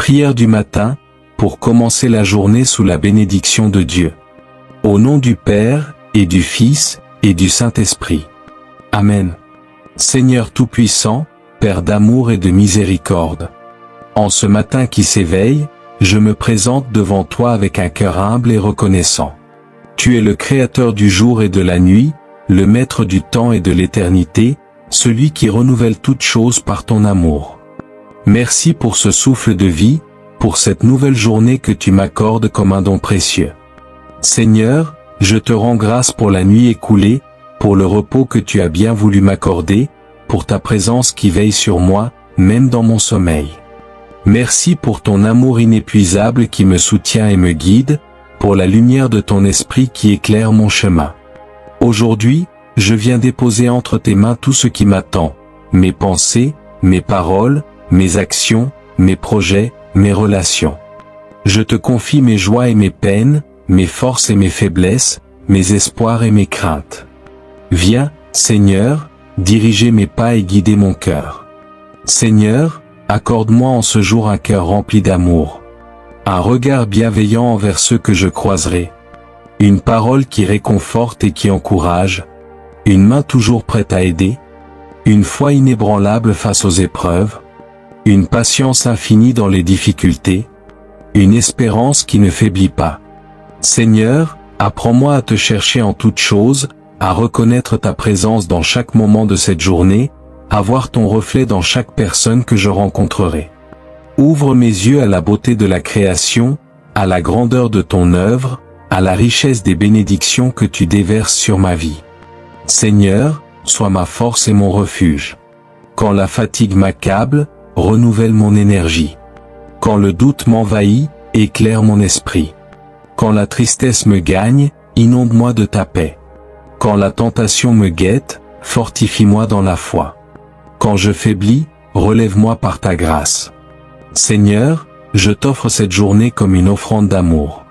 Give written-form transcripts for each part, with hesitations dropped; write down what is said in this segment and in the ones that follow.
Prière du matin, pour commencer la journée sous la bénédiction de Dieu. Au nom du Père, et du Fils, et du Saint-Esprit. Amen. Seigneur Tout-Puissant, Père d'amour et de miséricorde. En ce matin qui s'éveille, je me présente devant toi avec un cœur humble et reconnaissant. Tu es le Créateur du jour et de la nuit, le Maître du temps et de l'éternité, celui qui renouvelle toutes choses par ton amour. Merci pour ce souffle de vie, pour cette nouvelle journée que tu m'accordes comme un don précieux. Seigneur, je te rends grâce pour la nuit écoulée, pour le repos que tu as bien voulu m'accorder, pour ta présence qui veille sur moi, même dans mon sommeil. Merci pour ton amour inépuisable qui me soutient et me guide, pour la lumière de ton esprit qui éclaire mon chemin. Aujourd'hui, je viens déposer entre tes mains tout ce qui m'attend, mes pensées, mes paroles, mes actions, mes projets, mes relations. Je te confie mes joies et mes peines, mes forces et mes faiblesses, mes espoirs et mes craintes. Viens, Seigneur, diriger mes pas et guider mon cœur. Seigneur, accorde-moi en ce jour un cœur rempli d'amour, un regard bienveillant envers ceux que je croiserai, une parole qui réconforte et qui encourage, une main toujours prête à aider, une foi inébranlable face aux épreuves, une patience infinie dans les difficultés, une espérance qui ne faiblit pas. Seigneur, apprends-moi à te chercher en toutes choses, à reconnaître ta présence dans chaque moment de cette journée, à voir ton reflet dans chaque personne que je rencontrerai. Ouvre mes yeux à la beauté de la création, à la grandeur de ton œuvre, à la richesse des bénédictions que tu déverses sur ma vie. Seigneur, sois ma force et mon refuge. Quand la fatigue m'accable, renouvelle mon énergie. Quand le doute m'envahit, éclaire mon esprit. Quand la tristesse me gagne, inonde-moi de ta paix. Quand la tentation me guette, fortifie-moi dans la foi. Quand je faiblis, relève-moi par ta grâce. Seigneur, je t'offre cette journée comme une offrande d'amour.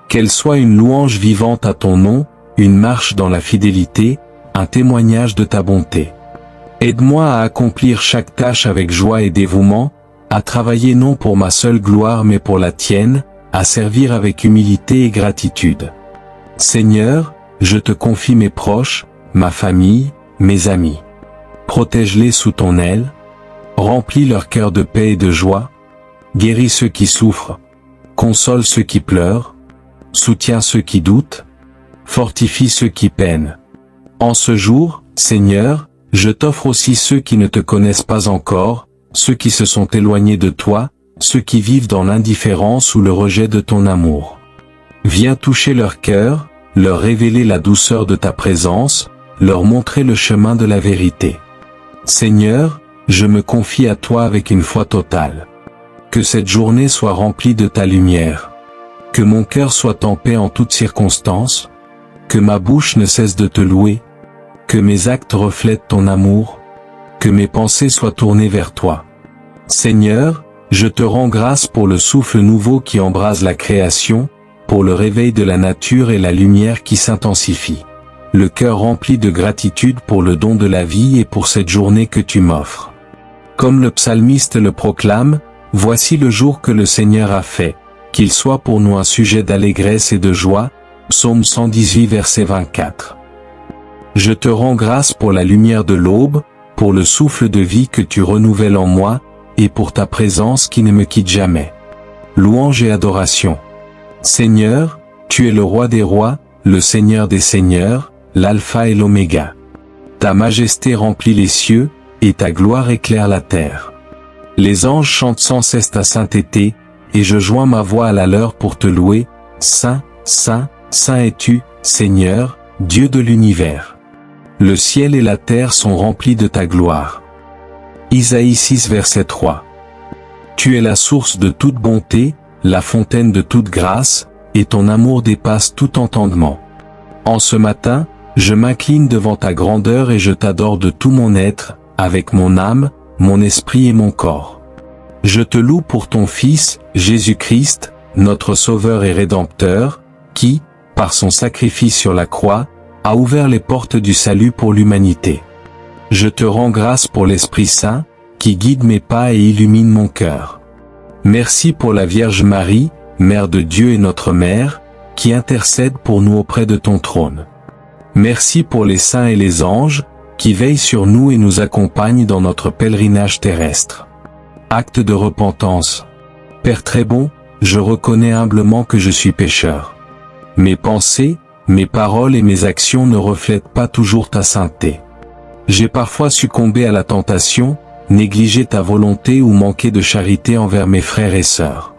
Qu'elle soit une louange vivante à ton nom, une marche dans la fidélité, un témoignage de ta bonté. Aide-moi à accomplir chaque tâche avec joie et dévouement, à travailler non pour ma seule gloire mais pour la tienne, à servir avec humilité et gratitude. Seigneur, je te confie mes proches, ma famille, mes amis. Protège-les sous ton aile, remplis leur cœur de paix et de joie, guéris ceux qui souffrent, console ceux qui pleurent, soutiens ceux qui doutent, fortifie ceux qui peinent. En ce jour, Seigneur, je t'offre aussi ceux qui ne te connaissent pas encore, ceux qui se sont éloignés de toi, ceux qui vivent dans l'indifférence ou le rejet de ton amour. Viens toucher leur cœur, leur révéler la douceur de ta présence, leur montrer le chemin de la vérité. Seigneur, je me confie à toi avec une foi totale. Que cette journée soit remplie de ta lumière. Que mon cœur soit en paix en toutes circonstances. Que ma bouche ne cesse de te louer. Que mes actes reflètent ton amour. Que mes pensées soient tournées vers toi. Seigneur, je te rends grâce pour le souffle nouveau qui embrase la création, pour le réveil de la nature et la lumière qui s'intensifie. Le cœur rempli de gratitude pour le don de la vie et pour cette journée que tu m'offres. Comme le psalmiste le proclame, voici le jour que le Seigneur a fait, qu'il soit pour nous un sujet d'allégresse et de joie. Psaume 118 verset 24. Je te rends grâce pour la lumière de l'aube, pour le souffle de vie que tu renouvelles en moi, et pour ta présence qui ne me quitte jamais. Louange et adoration. Seigneur, tu es le roi des rois, le Seigneur des seigneurs, l'alpha et l'oméga. Ta majesté remplit les cieux, et ta gloire éclaire la terre. Les anges chantent sans cesse ta sainteté, et je joins ma voix à la leur pour te louer. Saint, saint, saint es-tu, Seigneur, Dieu de l'univers. Le ciel et la terre sont remplis de ta gloire. Isaïe 6 verset 3. Tu es la source de toute bonté, la fontaine de toute grâce, et ton amour dépasse tout entendement. En ce matin, je m'incline devant ta grandeur et je t'adore de tout mon être, avec mon âme, mon esprit et mon corps. Je te loue pour ton Fils, Jésus-Christ, notre Sauveur et Rédempteur, qui, par son sacrifice sur la croix, a ouvert les portes du salut pour l'humanité. Je te rends grâce pour l'Esprit Saint, qui guide mes pas et illumine mon cœur. Merci pour la Vierge Marie, Mère de Dieu et notre Mère, qui intercède pour nous auprès de ton trône. Merci pour les saints et les anges, qui veillent sur nous et nous accompagnent dans notre pèlerinage terrestre. Acte de repentance. Père très bon, je reconnais humblement que je suis pécheur. Mes pensées, mes paroles et mes actions ne reflètent pas toujours ta sainteté. J'ai parfois succombé à la tentation, négligé ta volonté ou manqué de charité envers mes frères et sœurs.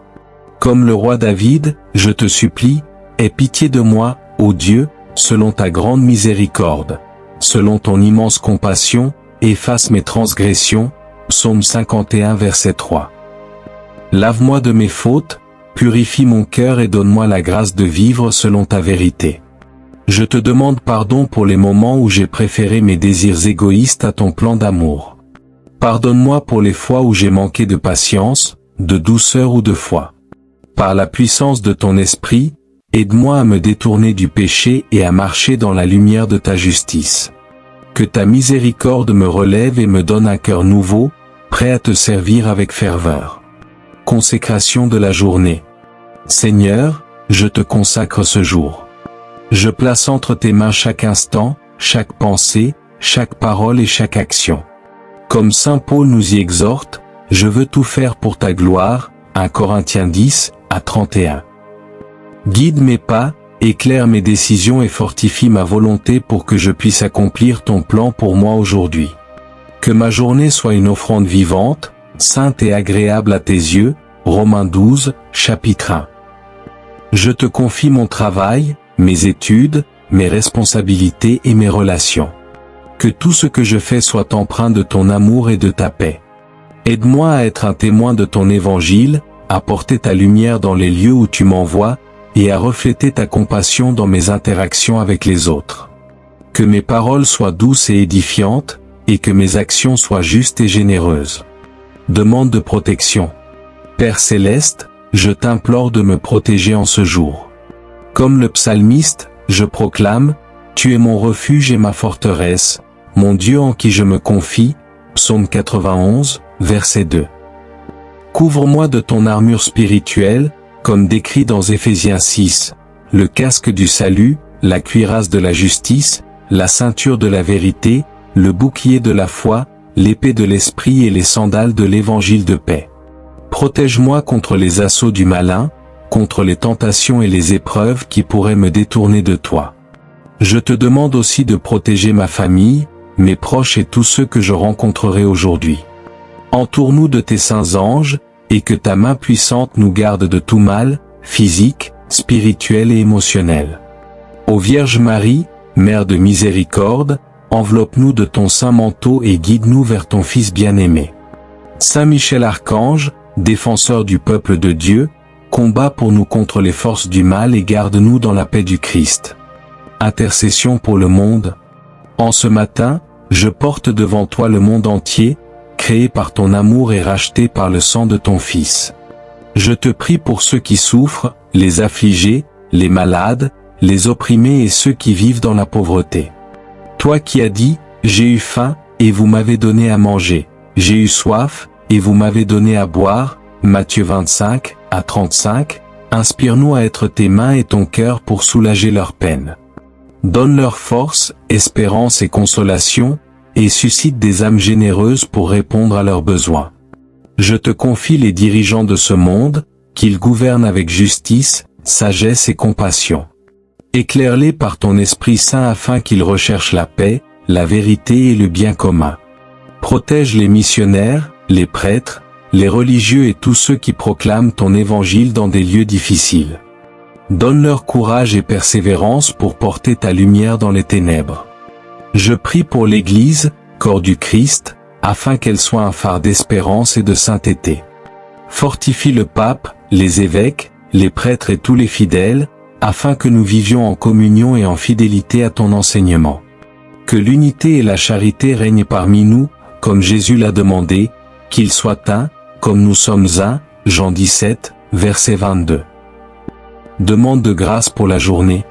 Comme le roi David, je te supplie, aie pitié de moi, ô Dieu, selon ta grande miséricorde. Selon ton immense compassion, efface mes transgressions. Psaume 51 verset 3. Lave-moi de mes fautes, purifie mon cœur et donne-moi la grâce de vivre selon ta vérité. Je te demande pardon pour les moments où j'ai préféré mes désirs égoïstes à ton plan d'amour. Pardonne-moi pour les fois où j'ai manqué de patience, de douceur ou de foi. Par la puissance de ton esprit, aide-moi à me détourner du péché et à marcher dans la lumière de ta justice. Que ta miséricorde me relève et me donne un cœur nouveau, prêt à te servir avec ferveur. Consécration de la journée. Seigneur, je te consacre ce jour. Je place entre tes mains chaque instant, chaque pensée, chaque parole et chaque action. Comme saint Paul nous y exhorte, je veux tout faire pour ta gloire, 1 Corinthiens 10, à 31. Guide mes pas, éclaire mes décisions et fortifie ma volonté pour que je puisse accomplir ton plan pour moi aujourd'hui. Que ma journée soit une offrande vivante, sainte et agréable à tes yeux, Romains 12, chapitre 1. Je te confie mon travail, mes études, mes responsabilités et mes relations. Que tout ce que je fais soit empreint de ton amour et de ta paix. Aide-moi à être un témoin de ton évangile, à porter ta lumière dans les lieux où tu m'envoies, et à refléter ta compassion dans mes interactions avec les autres. Que mes paroles soient douces et édifiantes, et que mes actions soient justes et généreuses. Demande de protection. Père céleste, je t'implore de me protéger en ce jour. Comme le psalmiste, je proclame, tu es mon refuge et ma forteresse, mon Dieu en qui je me confie, Psaume 91, verset 2. Couvre-moi de ton armure spirituelle, comme décrit dans Éphésiens 6, le casque du salut, la cuirasse de la justice, la ceinture de la vérité, le bouclier de la foi, l'épée de l'esprit et les sandales de l'évangile de paix. Protège-moi contre les assauts du malin, contre les tentations et les épreuves qui pourraient me détourner de toi. Je te demande aussi de protéger ma famille, mes proches et tous ceux que je rencontrerai aujourd'hui. Entoure-nous de tes saints anges, et que ta main puissante nous garde de tout mal, physique, spirituel et émotionnel. Ô Vierge Marie, Mère de miséricorde, enveloppe-nous de ton saint manteau et guide-nous vers ton Fils bien-aimé. Saint Michel Archange, défenseur du peuple de Dieu, combat pour nous contre les forces du mal et garde-nous dans la paix du Christ. Intercession pour le monde. En ce matin, je porte devant toi le monde entier, créé par ton amour et racheté par le sang de ton Fils. Je te prie pour ceux qui souffrent, les affligés, les malades, les opprimés et ceux qui vivent dans la pauvreté. Toi qui as dit, j'ai eu faim, et vous m'avez donné à manger, j'ai eu soif, et vous m'avez donné à boire, Matthieu 25, à 35, inspire-nous à être tes mains et ton cœur pour soulager leurs peines. Donne-leur force, espérance et consolation, et suscite des âmes généreuses pour répondre à leurs besoins. Je te confie les dirigeants de ce monde, qu'ils gouvernent avec justice, sagesse et compassion. Éclaire-les par ton Esprit Saint afin qu'ils recherchent la paix, la vérité et le bien commun. Protège les missionnaires, les prêtres, les religieux et tous ceux qui proclament ton évangile dans des lieux difficiles. Donne-leur courage et persévérance pour porter ta lumière dans les ténèbres. Je prie pour l'Église, corps du Christ, afin qu'elle soit un phare d'espérance et de sainteté. Fortifie le pape, les évêques, les prêtres et tous les fidèles, afin que nous vivions en communion et en fidélité à ton enseignement. Que l'unité et la charité règnent parmi nous, comme Jésus l'a demandé, qu'ils soient un, comme nous sommes un, Jean 17, verset 22. Demande de grâce pour la journée.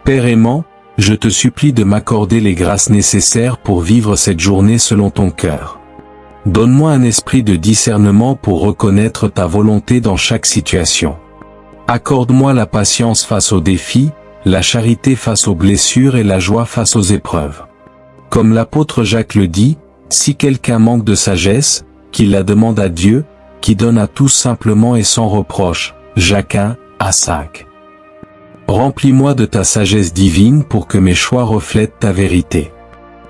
Père aimant, je te supplie de m'accorder les grâces nécessaires pour vivre cette journée selon ton cœur. Donne-moi un esprit de discernement pour reconnaître ta volonté dans chaque situation. Accorde-moi la patience face aux défis, la charité face aux blessures et la joie face aux épreuves. Comme l'apôtre Jacques le dit, si quelqu'un manque de sagesse, qu'il la demande à Dieu, qui donne à tous simplement et sans reproche. Jacques 1, à 5. Remplis-moi de ta sagesse divine pour que mes choix reflètent ta vérité.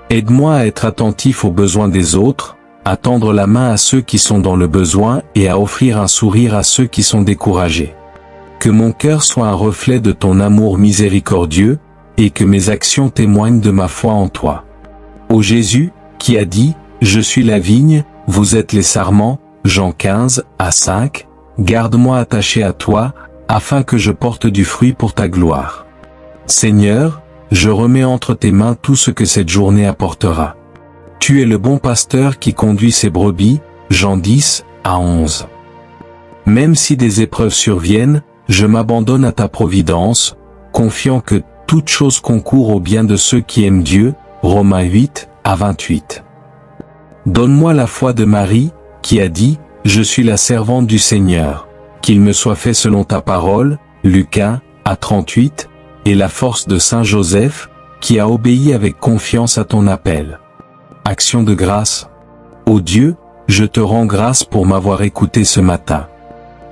Aide-moi à être attentif aux besoins des autres, à tendre la main à ceux qui sont dans le besoin et à offrir un sourire à ceux qui sont découragés. Que mon cœur soit un reflet de ton amour miséricordieux, et que mes actions témoignent de ma foi en toi. Ô Jésus, qui a dit, « Je suis la vigne, vous êtes les sarments » Jean 15, à 5, garde-moi attaché à toi, afin que je porte du fruit pour ta gloire. Seigneur, je remets entre tes mains tout ce que cette journée apportera. Tu es le bon pasteur qui conduit ses brebis, Jean 10, à 11. Même si des épreuves surviennent, je m'abandonne à ta providence, confiant que toute chose concourt au bien de ceux qui aiment Dieu, Romains 8, à 28. Donne-moi la foi de Marie, qui a dit, « Je suis la servante du Seigneur, qu'il me soit fait selon ta parole » Luc 1, à 38, et la force de Saint Joseph, qui a obéi avec confiance à ton appel. Action de grâce. Ô Dieu, je te rends grâce pour m'avoir écouté ce matin.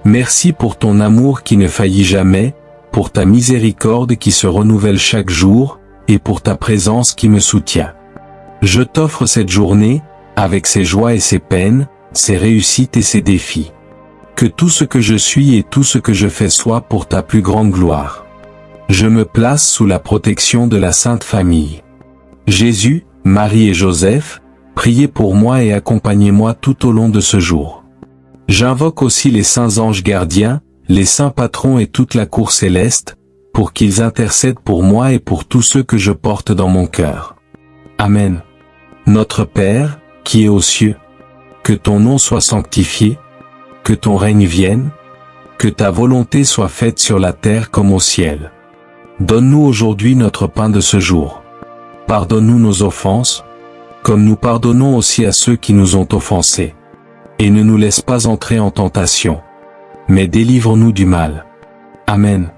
Merci pour ton amour qui ne faillit jamais, pour ta miséricorde qui se renouvelle chaque jour, et pour ta présence qui me soutient. Je t'offre cette journée, avec ses joies et ses peines, ses réussites et ses défis. Que tout ce que je suis et tout ce que je fais soit pour ta plus grande gloire. Je me place sous la protection de la Sainte Famille. Jésus, Marie et Joseph, priez pour moi et accompagnez-moi tout au long de ce jour. J'invoque aussi les saints anges gardiens, les saints patrons et toute la cour céleste, pour qu'ils intercèdent pour moi et pour tous ceux que je porte dans mon cœur. Amen. Notre Père, qui est aux cieux, que ton nom soit sanctifié, que ton règne vienne, que ta volonté soit faite sur la terre comme au ciel. Donne-nous aujourd'hui notre pain de ce jour. Pardonne-nous nos offenses, comme nous pardonnons aussi à ceux qui nous ont offensés. Et ne nous laisse pas entrer en tentation, mais délivre-nous du mal. Amen.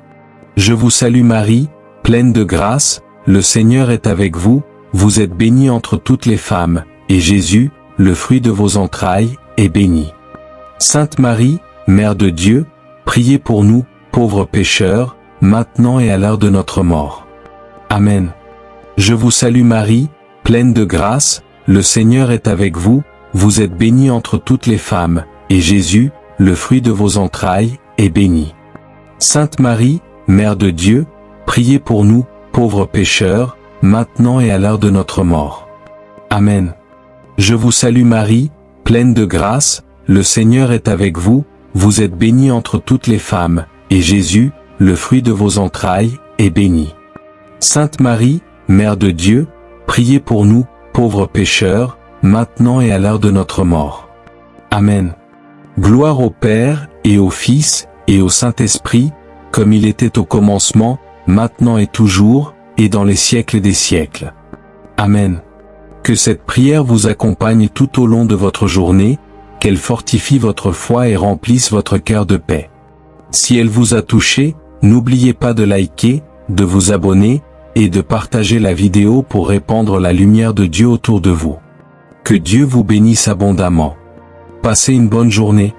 Je vous salue Marie, pleine de grâce, le Seigneur est avec vous, vous êtes bénie entre toutes les femmes, et Jésus, le fruit de vos entrailles, est béni. Sainte Marie, Mère de Dieu, priez pour nous, pauvres pécheurs, maintenant et à l'heure de notre mort. Amen. Je vous salue Marie, pleine de grâce, le Seigneur est avec vous, vous êtes bénie entre toutes les femmes, et Jésus, le fruit de vos entrailles, est béni. Sainte Marie, Mère de Dieu, priez pour nous, pauvres pécheurs, maintenant et à l'heure de notre mort. Amen. Je vous salue Marie, pleine de grâce, le Seigneur est avec vous, vous êtes bénie entre toutes les femmes, et Jésus, le fruit de vos entrailles, est béni. Sainte Marie, Mère de Dieu, priez pour nous, pauvres pécheurs, maintenant et à l'heure de notre mort. Amen. Gloire au Père, et au Fils, et au Saint-Esprit, comme il était au commencement, maintenant et toujours, et dans les siècles des siècles. Amen. Que cette prière vous accompagne tout au long de votre journée, qu'elle fortifie votre foi et remplisse votre cœur de paix. Si elle vous a touché, n'oubliez pas de liker, de vous abonner, et de partager la vidéo pour répandre la lumière de Dieu autour de vous. Que Dieu vous bénisse abondamment. Passez une bonne journée.